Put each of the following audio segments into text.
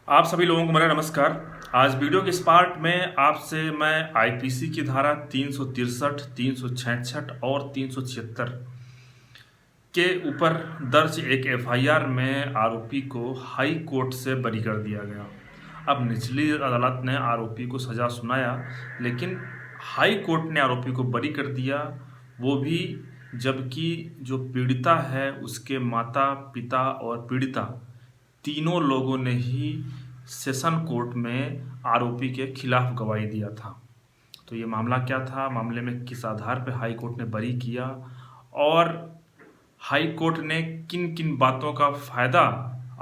आप सभी लोगों को मेरा नमस्कार। आज वीडियो के इस पार्ट में आपसे मैं आईपीसी की धारा 363, 366 और 376 के ऊपर दर्ज एक एफआईआर में आरोपी को हाई कोर्ट से बरी कर दिया गया। अब निचली अदालत ने आरोपी को सज़ा सुनाया, लेकिन हाई कोर्ट ने आरोपी को बरी कर दिया, वो भी जबकि जो पीड़िता है उसके माता पिता और पीड़िता तीनों लोगों ने ही सेशन कोर्ट में आरोपी के खिलाफ गवाही दिया था। तो ये मामला क्या था, मामले में किस आधार पर हाई कोर्ट ने बरी किया और हाई कोर्ट ने किन किन बातों का फ़ायदा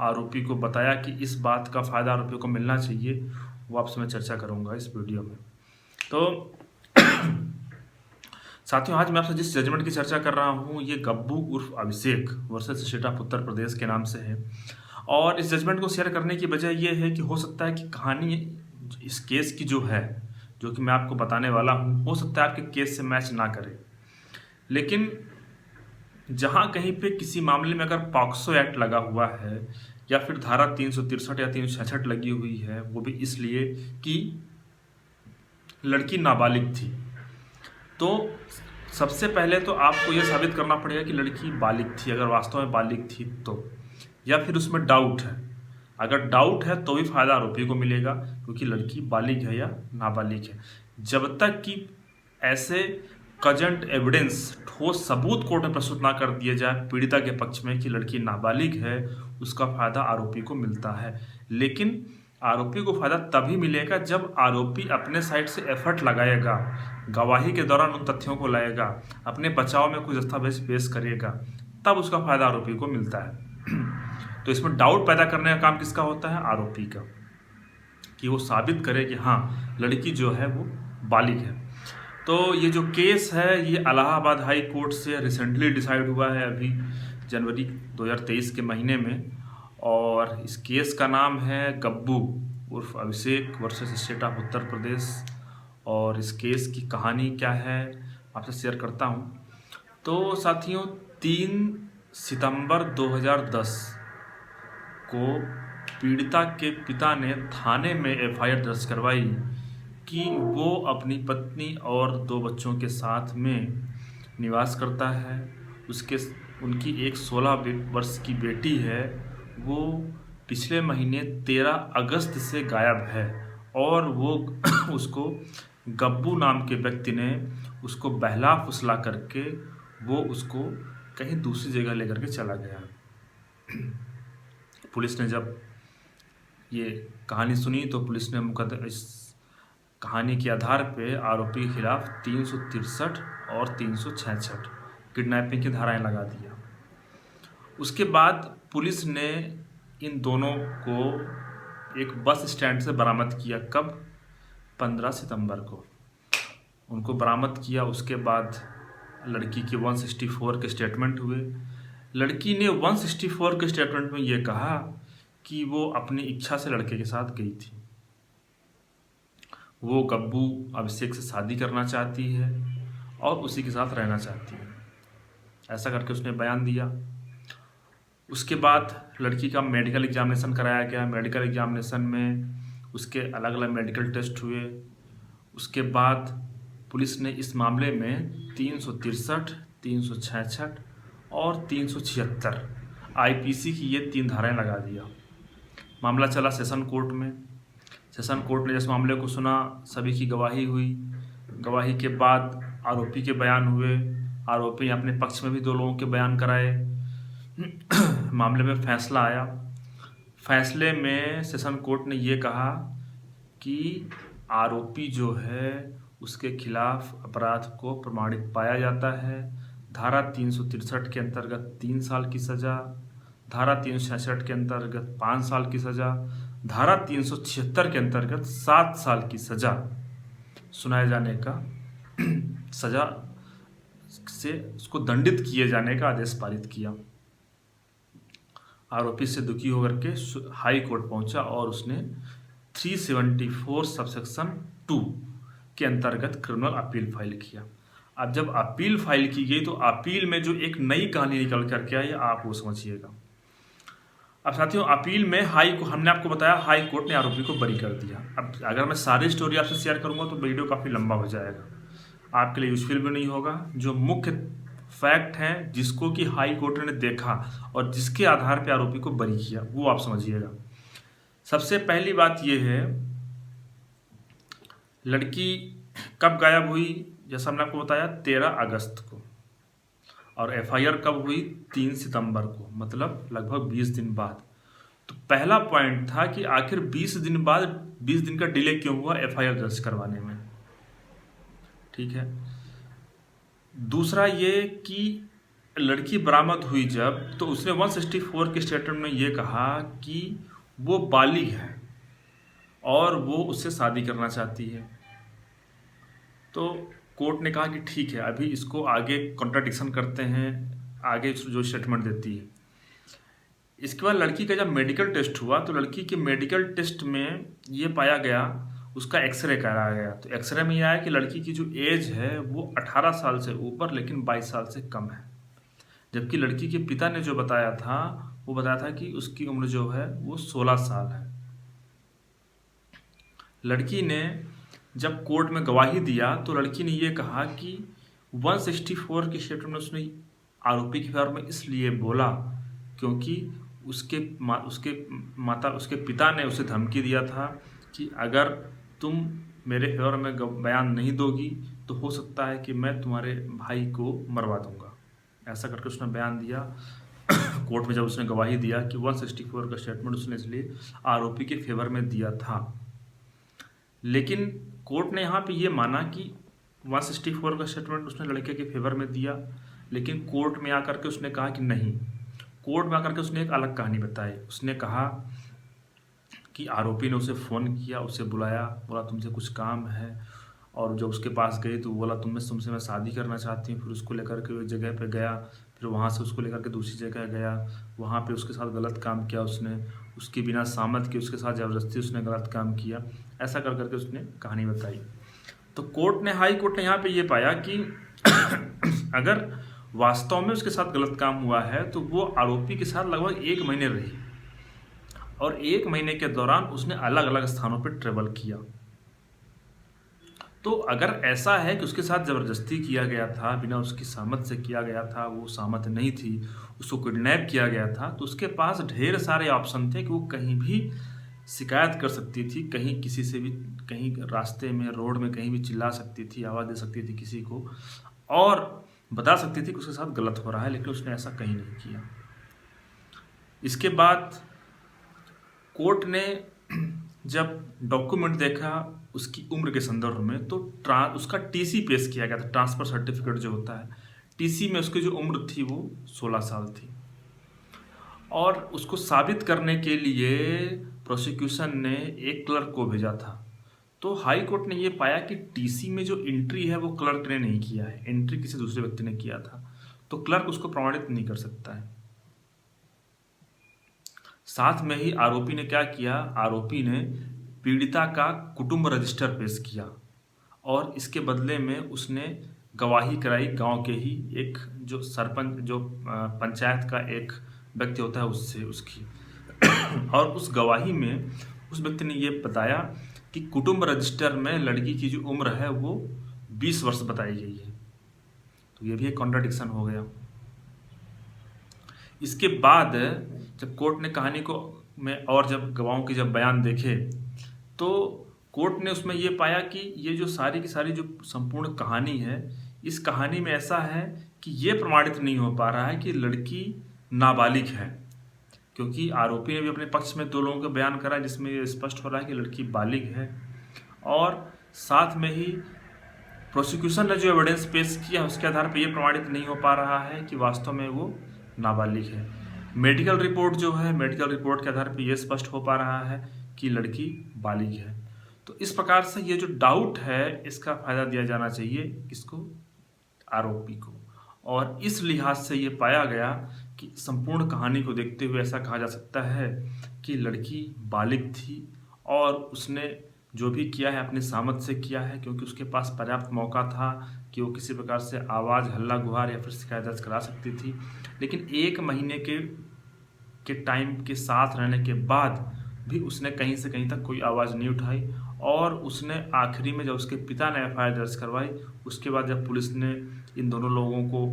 आरोपी को बताया कि इस बात का फ़ायदा आरोपी को मिलना चाहिए, वो आपसे मैं चर्चा करूंगा इस वीडियो में। तो साथियों, आज मैं आपसे जिस जजमेंट की चर्चा कर रहा हूँ ये गब्बू उर्फ अभिषेक versus state of Uttar Pradesh के नाम से है। और इस जजमेंट को शेयर करने की वजह यह है कि हो सकता है कि कहानी इस केस की जो है, जो कि मैं आपको बताने वाला हूँ, हो सकता है आपके केस से मैच ना करे, लेकिन जहाँ कहीं पे किसी मामले में अगर पॉक्सो एक्ट लगा हुआ है या फिर धारा 363 या 366 लगी हुई है, वो भी इसलिए कि लड़की नाबालिग थी, तो सबसे पहले तो आपको यह साबित करना पड़ेगा कि लड़की बालिग थी, अगर वास्तव में बालिग थी तो, या फिर उसमें डाउट है। अगर डाउट है तो भी फायदा आरोपी को मिलेगा, क्योंकि लड़की बालिग है या नाबालिग है। जब तक कि ऐसे कजेंट एविडेंस, ठोस सबूत कोर्ट में प्रस्तुत ना कर दिए जाए पीड़िता के पक्ष में कि लड़की नाबालिग है, उसका फायदा आरोपी को मिलता है। लेकिन आरोपी को फायदा तभी मिलेगा जब आरोपी अपने साइड से एफर्ट लगाएगा, गवाही के दौरान उन तथ्यों को लाएगा, अपने बचाव में कुछ दस्तावेज पेश करेगा, तब उसका फायदा आरोपी को मिलता है। तो इसमें डाउट पैदा करने का काम किसका होता है? आरोपी का, कि वो साबित करे कि हाँ लड़की जो है वो बालिग है। तो ये जो केस है ये इलाहाबाद हाई कोर्ट से रिसेंटली डिसाइड हुआ है, अभी जनवरी 2023 के महीने में, और इस केस का नाम है गब्बू उर्फ अभिषेक versus state of Uttar Pradesh. और इस केस की कहानी क्या है आपसे शेयर करता हूँ। तो साथियों, 3 सितंबर 2010 को पीड़िता के पिता ने थाने में एफआईआर दर्ज करवाई कि वो अपनी पत्नी और 2 बच्चों के साथ में निवास करता है। उनकी एक 16 वर्ष की बेटी है, वो पिछले महीने 13 अगस्त से गायब है, और वो उसको गब्बू नाम के व्यक्ति ने उसको बहला फुसला करके वो उसको कहीं दूसरी जगह लेकर के चला गया। पुलिस ने जब ये कहानी सुनी तो पुलिस ने इस कहानी के आधार पे आरोपी के खिलाफ 363 और 366 किडनैपिंग की धाराएं लगा दिया। उसके बाद पुलिस ने इन दोनों को एक बस स्टैंड से बरामद किया। कब? 15 सितंबर को उनको बरामद किया। उसके बाद लड़की के 164 के स्टेटमेंट हुए। लड़की ने 164 के स्टेटमेंट में ये कहा कि वो अपनी इच्छा से लड़के के साथ गई थी, वो गब्बू अभिषेक से शादी करना चाहती है और उसी के साथ रहना चाहती है, ऐसा करके उसने बयान दिया। उसके बाद लड़की का मेडिकल एग्जामिनेशन कराया गया। मेडिकल एग्जामिनेशन में उसके अलग अलग मेडिकल टेस्ट हुए। उसके बाद पुलिस ने इस मामले में 363, 366 और 376 आईपीसी की ये 3 धाराएं लगा दिया। मामला चला सेशन कोर्ट में। सेशन कोर्ट ने इस मामले को सुना, सभी की गवाही हुई। गवाही के बाद आरोपी के बयान हुए। आरोपी अपने पक्ष में भी 2 लोगों के बयान कराए। मामले में फैसला आया। फैसले में सेशन कोर्ट ने ये कहा कि आरोपी जो है उसके खिलाफ अपराध को प्रमाणित पाया जाता है। धारा 363 के अंतर्गत 3 साल की सज़ा, धारा 366 के अंतर्गत 5 साल की सज़ा, धारा 376 के अंतर्गत 7 साल की सज़ा सुनाए जाने का सज़ा से उसको दंडित किए जाने का आदेश पारित किया। आरोपी से दुखी होकर के हाई कोर्ट पहुंचा और उसने 374 सबसेक्शन 2 के अंतर्गत क्रिमिनल अपील फाइल किया। अब जब अपील फाइल की गई तो अपील में जो एक नई कहानी निकल करके आई आप वो समझिएगा। अब साथियों, अपील में हमने आपको बताया हाई कोर्ट ने आरोपी को बरी कर दिया। अब अगर मैं सारी स्टोरी आपसे शेयर करूंगा तो वीडियो काफ़ी लंबा हो जाएगा, आपके लिए यूजफुल भी नहीं होगा। जो मुख्य फैक्ट हैं जिसको कि हाई कोर्ट ने देखा और जिसके आधार पर आरोपी को बरी किया, वो आप समझिएगा। सबसे पहली बात यह है, लड़की कब गायब हुई? जैसा हमने आपको बताया 13 अगस्त को, और एफआईआर कब हुई? 3 सितंबर को, मतलब लगभग 20 दिन बाद। तो पहला पॉइंट था कि आखिर 20 दिन बाद 20 दिन का डिले क्यों हुआ एफआईआर दर्ज करवाने में, ठीक है। दूसरा ये कि लड़की बरामद हुई जब, तो उसने 164 के स्टेटमेंट में ये कहा कि वो बालिग है और वो उससे शादी करना चाहती है। तो कोर्ट ने कहा कि ठीक है, अभी इसको आगे कॉन्ट्राडिक्शन करते हैं, आगे जो स्टेटमेंट देती है। इसके बाद लड़की का जब मेडिकल टेस्ट हुआ तो लड़की के मेडिकल टेस्ट में ये पाया गया, उसका एक्सरे कराया गया, तो एक्सरे में यह आया कि लड़की की जो एज है वो 18 साल से ऊपर लेकिन 22 साल से कम है। जबकि लड़की के पिता ने जो बताया था वो बताया था कि उसकी उम्र जो है वो 16 साल है। लड़की ने जब कोर्ट में गवाही दिया तो लड़की ने ये कहा कि 164 के स्टेटमेंट में उसने आरोपी के फेवर में इसलिए बोला क्योंकि उसके पिता ने उसे धमकी दिया था कि अगर तुम मेरे फेवर में बयान नहीं दोगी तो हो सकता है कि मैं तुम्हारे भाई को मरवा दूंगा। ऐसा करके उसने बयान दिया कोर्ट में जब उसने गवाही दिया कि 164 का स्टेटमेंट उसने इसलिए आरोपी के फेवर में दिया था। लेकिन कोर्ट ने यहाँ पे ये माना कि 164 का स्टेटमेंट उसने लड़के के फेवर में दिया, लेकिन कोर्ट में आकर के उसने कहा कि नहीं। कोर्ट में आकर के उसने एक अलग कहानी बताई। उसने कहा कि आरोपी ने उसे फ़ोन किया, उसे बुलाया, बोला तुमसे कुछ काम है, और जब उसके पास गई तो बोला तुमसे मैं शादी करना चाहती हूँ। फिर उसको लेकर के एक जगह पे गया, फिर वहाँ से उसको लेकर के दूसरी जगह गया, वहाँ पे उसके साथ गलत काम किया उसने, उसके बिना सहमत के उसके साथ ज़बरदस्ती उसने गलत काम किया। ऐसा कर करके उसने कहानी बताई। तो हाई कोर्ट ने यहाँ पे ये पाया कि अगर वास्तव में उसके साथ गलत काम हुआ है तो वो आरोपी के साथ लगभग 1 महीने रही, और 1 महीने के दौरान उसने अलग अलग स्थानों पर ट्रेवल किया। तो अगर ऐसा है कि उसके साथ ज़बरदस्ती किया गया था, बिना उसकी सहमत से किया गया था, वो सहमत नहीं थी, उसको किडनैप किया गया था, तो उसके पास ढेर सारे ऑप्शन थे कि वो कहीं भी शिकायत कर सकती थी, कहीं किसी से भी, कहीं रास्ते में, रोड में कहीं भी चिल्ला सकती थी, आवाज़ दे सकती थी किसी को, और बता सकती थी कि उसके साथ गलत हो रहा है, लेकिन उसने ऐसा कहीं नहीं किया। इसके बाद कोर्ट ने जब डॉक्यूमेंट देखा उसकी उम्र के संदर्भ में, तो उसका टीसी पेश किया गया था, ट्रांसफ़र सर्टिफिकेट जो होता है, टीसी में उसकी जो उम्र थी वो 16 साल थी। और उसको साबित करने के लिए प्रोसिक्यूशन ने एक क्लर्क को भेजा था। तो हाई कोर्ट ने ये पाया कि टीसी में जो एंट्री है वो क्लर्क ने नहीं किया है, एंट्री किसी दूसरे व्यक्ति ने किया था, तो क्लर्क उसको प्रमाणित नहीं कर सकता है। साथ में ही आरोपी ने क्या किया, आरोपी ने पीड़िता का कुटुंब रजिस्टर पेश किया, और इसके बदले में उसने गवाही कराई गांव के ही एक जो सरपंच, जो पंचायत का एक व्यक्ति होता है उससे, उसकी और उस गवाही में उस व्यक्ति ने ये बताया कि कुटुंब रजिस्टर में लड़की की जो उम्र है वो 20 वर्ष बताई गई है। तो ये भी एक कॉन्ट्राडिक्शन हो गया। इसके बाद जब कोर्ट ने कहानी को में और जब गवाहों के जब बयान देखे तो कोर्ट ने उसमें ये पाया कि ये जो सारी की सारी जो संपूर्ण कहानी है, इस कहानी में ऐसा है कि ये प्रमाणित नहीं हो पा रहा है कि लड़की नाबालिग है, क्योंकि आरोपी ने भी अपने पक्ष में 2 लोगों का बयान करा जिसमें ये स्पष्ट हो रहा है कि लड़की बालिग है, और साथ में ही प्रोसिक्यूशन ने जो एविडेंस पेश किया उसके आधार पर यह प्रमाणित नहीं हो पा रहा है कि वास्तव में वो नाबालिग है। मेडिकल रिपोर्ट जो है, मेडिकल रिपोर्ट के आधार पर यह स्पष्ट हो पा रहा है कि लड़की बालिग है। तो इस प्रकार से ये जो डाउट है इसका फ़ायदा दिया जाना चाहिए किसको, आरोपी को। और इस लिहाज से ये पाया गया कि संपूर्ण कहानी को देखते हुए ऐसा कहा जा सकता है कि लड़की बालिग थी और उसने जो भी किया है अपने सामर्थ्य से किया है, क्योंकि उसके पास पर्याप्त मौका था कि वो किसी प्रकार से आवाज़, हल्ला गुहार या फिर शिकायत दर्ज करा सकती थी। लेकिन 1 महीने के के टाइम के साथ रहने के बाद भी उसने कहीं से कहीं तक कोई आवाज़ नहीं उठाई। और उसने आखिरी में जब उसके पिता ने एफआईआर दर्ज करवाई, उसके बाद जब पुलिस ने इन दोनों लोगों को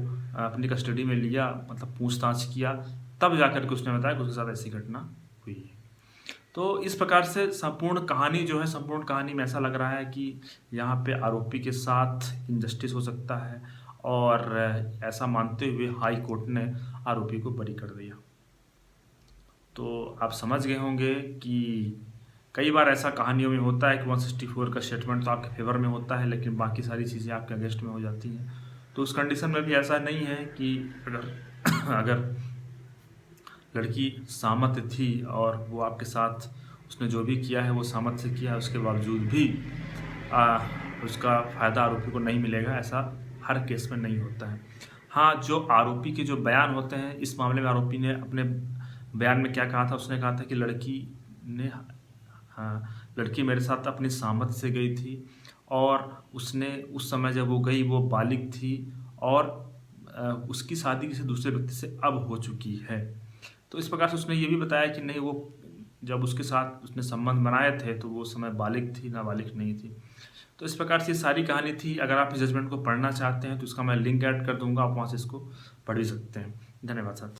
अपनी कस्टडी में लिया, मतलब पूछताछ किया, तब जाकर के उसने बताया कि उसके साथ ऐसी घटना हुई है। तो इस प्रकार से संपूर्ण कहानी जो है, संपूर्ण कहानी में ऐसा लग रहा है कि यहाँ पे आरोपी के साथ इनजस्टिस हो सकता है, और ऐसा मानते हुए हाई कोर्ट ने आरोपी को बरी कर दिया। तो आप समझ गए होंगे कि कई बार ऐसा कहानियों में होता है कि 164 का स्टेटमेंट तो आपके फेवर में होता है, लेकिन बाकी सारी चीज़ें आपके अगेंस्ट में हो जाती हैं। तो उस कंडीशन में भी ऐसा नहीं है कि अगर लड़की सहमत थी और वो आपके साथ उसने जो भी किया है वो सहमत से किया है, उसके बावजूद भी उसका फ़ायदा आरोपी को नहीं मिलेगा, ऐसा हर केस में नहीं होता है। हाँ, जो आरोपी के जो बयान होते हैं, इस मामले में आरोपी ने अपने बयान में क्या कहा था, उसने कहा था कि लड़की मेरे साथ अपनी सहमति से गई थी, और उसने उस समय जब वो गई वो बालिग थी, और उसकी शादी किसी दूसरे व्यक्ति से अब हो चुकी है। तो इस प्रकार से उसने ये भी बताया कि नहीं, वो जब उसके साथ उसने संबंध बनाए थे तो वो समय बालिग थी, नाबालिग नहीं थी। तो इस प्रकार से सारी कहानी थी। अगर आप इस जजमेंट को पढ़ना चाहते हैं तो इसका मैं लिंक ऐड कर दूंगा, आप वहाँ से इसको पढ़ भी सकते हैं। धन्यवाद साथी।